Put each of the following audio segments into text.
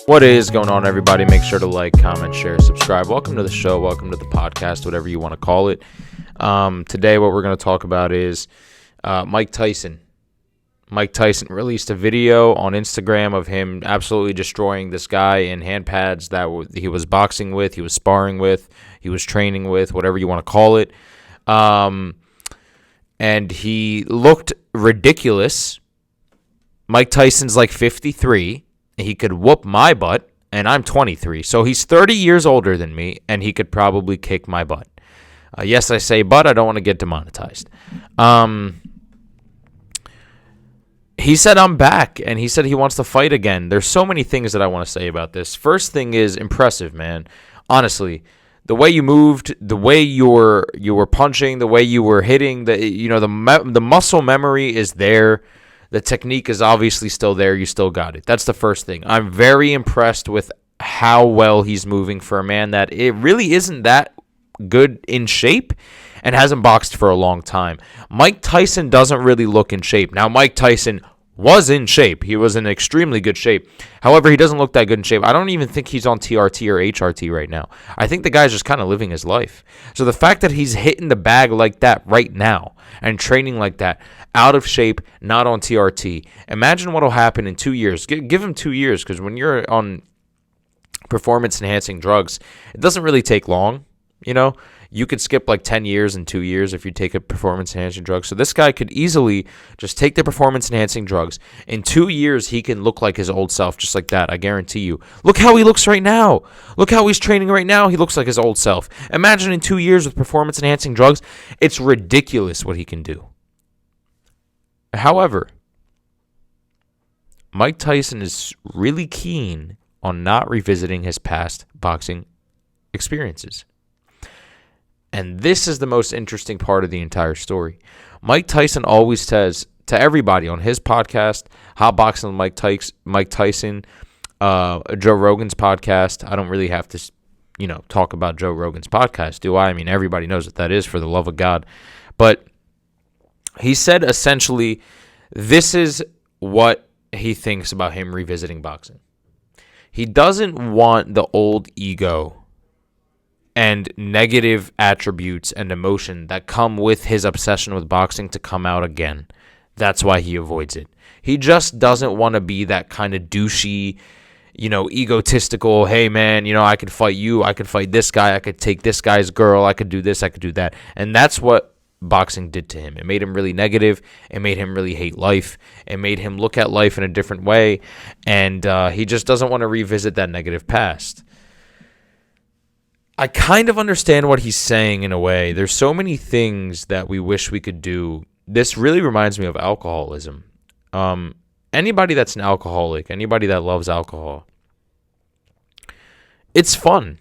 What is going on, everybody? Make sure to like, comment, share, subscribe. Welcome to the show. Welcome to the podcast, whatever you want to call it. Today, what we're going to talk about is Mike Tyson. Mike Tyson released a video on Instagram of him absolutely destroying this guy in hand pads that he was boxing with, he was sparring with, he was training with, whatever you want to call it. And he looked ridiculous. Mike Tyson's like 53. He could whoop my butt, and I'm 23. So he's 30 years older than me, and he could probably kick my butt. Yes, I say but. I don't want to get demonetized. He said I'm back, and he said he wants to fight again. There's so many things that I want to say about this. First thing is impressive, man. Honestly, the way you moved, the way you were punching, the way you were hitting, the muscle memory is there. The technique is obviously still there. You still got it. That's the first thing. I'm very impressed with how well he's moving for a man that it really isn't that good in shape and hasn't boxed for a long time. Mike Tyson doesn't really look in shape. Now, Mike Tyson was in shape. He was in extremely good shape. However, he doesn't look that good in shape. I don't even think he's on TRT or HRT right now. I think the guy's just kind of living his life. So the fact that he's hitting the bag like that right now and training like that, out of shape, not on TRT, imagine what will happen in 2 years. Give him 2 years, because when you're on performance-enhancing drugs, it doesn't really take long, you know? You could skip like 10 years and 2 years if you take a performance-enhancing drug. So this guy could easily just take the performance-enhancing drugs. In 2 years, he can look like his old self just like that. I guarantee you. Look how he looks right now. Look how he's training right now. He looks like his old self. Imagine in 2 years with performance-enhancing drugs. It's ridiculous what he can do. However, Mike Tyson is really keen on not revisiting his past boxing experiences. And this is the most interesting part of the entire story. Mike Tyson always says to everybody on his podcast, Hot Boxing with Mike Tyson, Joe Rogan's podcast. I don't really have to, talk about Joe Rogan's podcast, do I? I mean, everybody knows what that is, for the love of God. But he said essentially, this is what he thinks about him revisiting boxing. He doesn't want the old ego and negative attributes and emotion that come with his obsession with boxing to come out again. That's why he avoids it. He just doesn't want to be that kind of douchey, egotistical, hey man, I could fight you, I could fight this guy, I could take this guy's girl, I could do this, I could do that. And that's what boxing did to him. It made him really negative. It made him really hate life. It made him look at life in a different way. And he just doesn't want to revisit that negative past. I kind of understand what he's saying in a way. There's so many things that we wish we could do. This really reminds me of alcoholism. Anybody that's an alcoholic, anybody that loves alcohol, it's fun.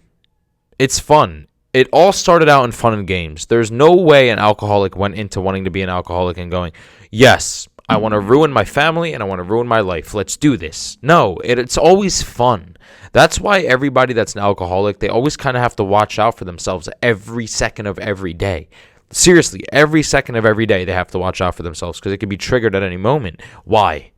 It's fun. It all started out in fun and games. There's no way an alcoholic went into wanting to be an alcoholic and going, yes, I want to ruin my family and I want to ruin my life. Let's do this. No, it's always fun. That's why everybody that's an alcoholic, they always kind of have to watch out for themselves every second of every day. Seriously, every second of every day they have to watch out for themselves because it can be triggered at any moment. Why?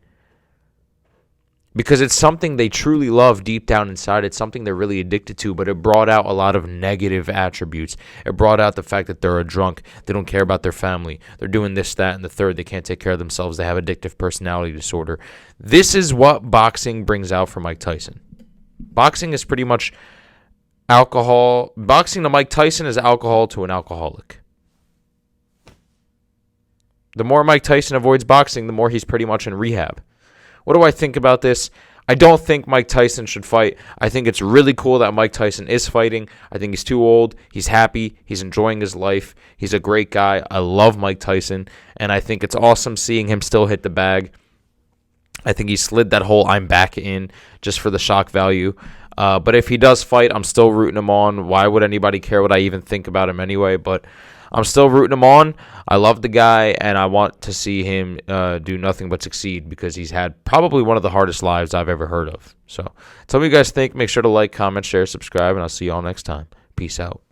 Because it's something they truly love deep down inside. It's something they're really addicted to, but it brought out a lot of negative attributes. It brought out the fact that they're a drunk. They don't care about their family. They're doing this, that, and the third. They can't take care of themselves. They have addictive personality disorder. This is what boxing brings out for Mike Tyson. Boxing is pretty much alcohol. Boxing to Mike Tyson is alcohol to an alcoholic. The more Mike Tyson avoids boxing, the more he's pretty much in rehab. What do I think about this? I don't think Mike Tyson should fight. I think it's really cool that Mike Tyson is fighting. I think he's too old. He's happy. He's enjoying his life. He's a great guy. I love Mike Tyson, and I think it's awesome seeing him still hit the bag. I think he slid that whole I'm back in just for the shock value. But if he does fight, I'm still rooting him on. Why would anybody care what I even think about him anyway? But I'm still rooting him on. I love the guy, and I want to see him do nothing but succeed because he's had probably one of the hardest lives I've ever heard of. So tell me what you guys think. Make sure to like, comment, share, subscribe, and I'll see you all next time. Peace out.